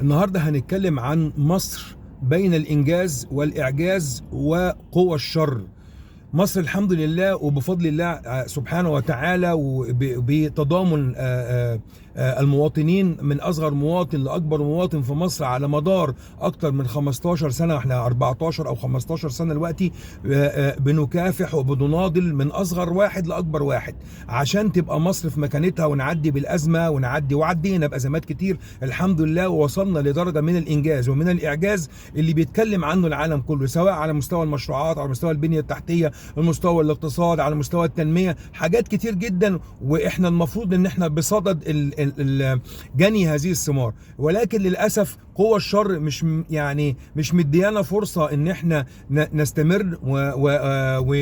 النهارده هنتكلم عن مصر بين الإنجاز والإعجاز وقوى الشر. مصر الحمد لله وبفضل الله سبحانه وتعالى وبتضامن المواطنين من أصغر مواطن لأكبر مواطن في مصر على مدار أكتر من 15 سنة. احنا 14 أو 15 سنة دلوقتي بنكافح وبنناضل من أصغر واحد لأكبر واحد عشان تبقى مصر في مكانتها ونعدي بالأزمة وعدينا بأزمات كتير الحمد لله، ووصلنا لدرجة من الإنجاز ومن الإعجاز اللي بيتكلم عنه العالم كله، سواء على مستوى المشروعات، على مستوى البنية التحتية، المستوى الاقتصاد، على مستوى التنمية، حاجات كتير جدا. واحنا المفروض ان احنا بصدد جني هذه الثمار، ولكن للأسف قوى الشر مش مديانا فرصة ان احنا نستمر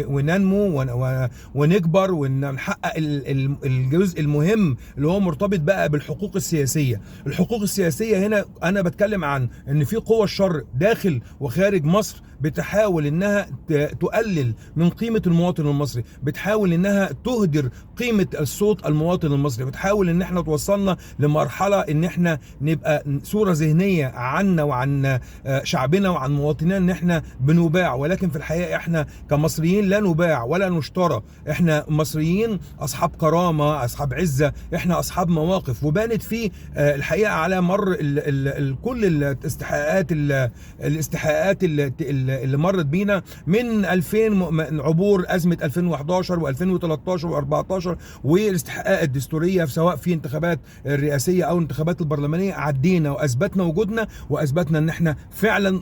وننمو ونكبر ونحقق الجزء المهم اللي هو مرتبط بقى بالحقوق السياسية. الحقوق السياسية هنا انا بتكلم عن ان في قوى الشر داخل وخارج مصر بتحاول انها تقلل من قيمة المواطن المصري، بتحاول انها تهدر قيمة الصوت المواطن المصري، بتحاول ان احنا توصلنا لمرحلة ان احنا نبقى صورة ذهنية عنا وعن شعبنا وعن مواطنينا ان احنا بنباع، ولكن في الحقيقة احنا كمصريين لا نباع ولا نشترى. احنا مصريين اصحاب كرامة، اصحاب عزة، احنا اصحاب مواقف، وبانت في الحقيقة على مر كل الاستحقاقات اللي مرت بينا من 2000، عبور أزمة 2011 و2013 و14 والاستحقاقات الدستورية سواء في انتخابات الرئاسية أو الانتخابات البرلمانية. عدينا وأثبتنا وجودنا وأثبتنا أن احنا فعلا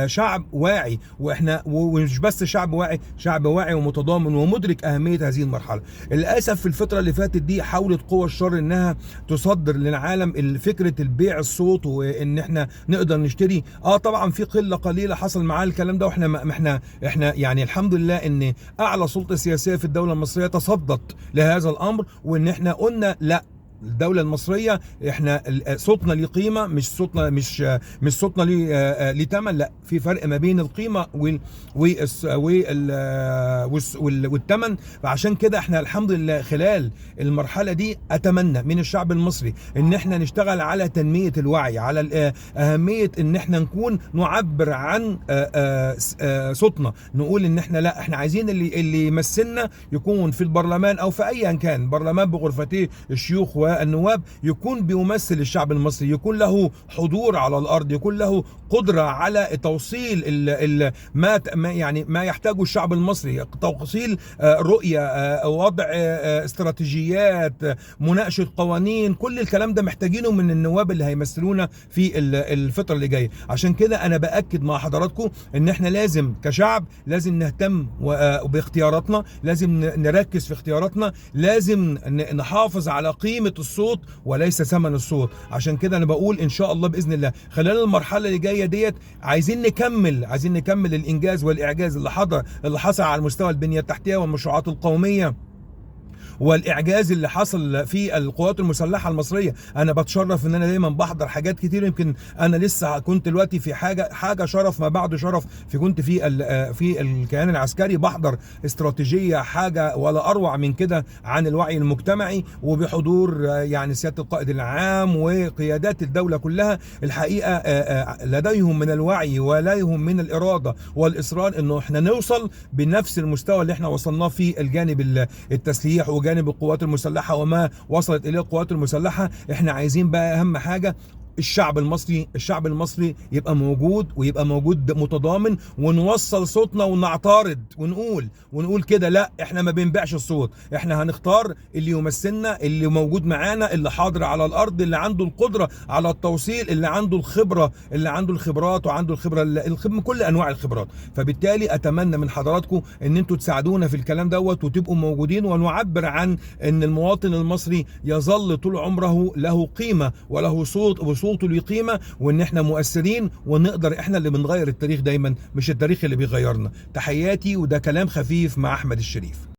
شعب واعي، واحنا ومش بس شعب واعي، شعب واعي ومتضامن ومدرك أهمية هذه المرحلة. للأسف في الفترة اللي فاتت دي حاولت قوى الشر أنها تصدر للعالم فكرة البيع الصوت، وأن احنا نقدر نشتري. طبعا في قلة قليلة حصل معاه الكلام ده، واحنا يعني الحمد لله ان اعلى سلطة سياسية في الدولة المصرية تصدت لهذا الامر، وان احنا قلنا لا، الدولة المصرية احنا صوتنا ليه قيمة، مش صوتنا ليه ثمن. لا، في فرق ما بين القيمة والثمن. فعشان كده احنا الحمد لله خلال المرحلة دي اتمنى من الشعب المصري ان احنا نشتغل على تنمية الوعي، على اهمية ان احنا نكون نعبر عن صوتنا، نقول ان احنا لا، احنا عايزين اللي يمثلنا يكون في البرلمان او في ايا كان برلمان بغرفتيه الشيوخ والنواب، يكون بيمثل الشعب المصري، يكون له حضور على الارض، يكون له قدرة على توصيل ما يحتاجه الشعب المصري، توصيل رؤية، وضع استراتيجيات، مناقشة قوانين. كل الكلام ده محتاجينه من النواب اللي هيمثلونا في الفترة اللي جاية. عشان كده انا باكد مع حضراتكم ان احنا لازم كشعب لازم نهتم باختياراتنا، لازم نركز في اختياراتنا، لازم نحافظ على قيمة الصوت وليس ثمن الصوت. عشان كده انا بقول ان شاء الله باذن الله خلال المرحله اللي جايه ديت عايزين نكمل الانجاز والاعجاز اللي حصل على مستوى البنيه التحتيه والمشروعات القوميه، والاعجاز اللي حصل في القوات المسلحه المصريه. انا بتشرف ان انا دايما بحضر حاجات كتير، يمكن انا لسه كنت دلوقتي في حاجه شرف ما بعد شرف، كنت في الكيان العسكري بحضر استراتيجيه حاجه ولا اروع من كده عن الوعي المجتمعي، وبحضور يعني سياده القائد العام وقيادات الدوله كلها. الحقيقه لديهم من الوعي ولديهم من الاراده والاصرار انه احنا نوصل بنفس المستوى اللي احنا وصلناه في الجانب التسليح وجانب القوات المسلحة وما وصلت إليه القوات المسلحة. احنا عايزين بقى أهم حاجة الشعب المصري يبقى موجود متضامن، ونوصل صوتنا ونعترض ونقول كده لا، احنا ما بنبيعش الصوت، احنا هنختار اللي يمثلنا، اللي موجود معانا، اللي حاضر على الارض، اللي عنده القدرة على التوصيل، اللي عنده الخبرات وعنده الخبرة كل انواع الخبرات. فبالتالي اتمنى من حضراتكم ان انتوا تساعدونا في الكلام دوت وتبقوا موجودين، ونعبر عن ان المواطن المصري يظل طول عمره له قيمة وله صوته ليه قيمة، وان احنا مؤثرين ونقدر احنا اللي بنغير التاريخ دايما، مش التاريخ اللي بيغيرنا. تحياتي، وده كلام خفيف مع احمد الشريف.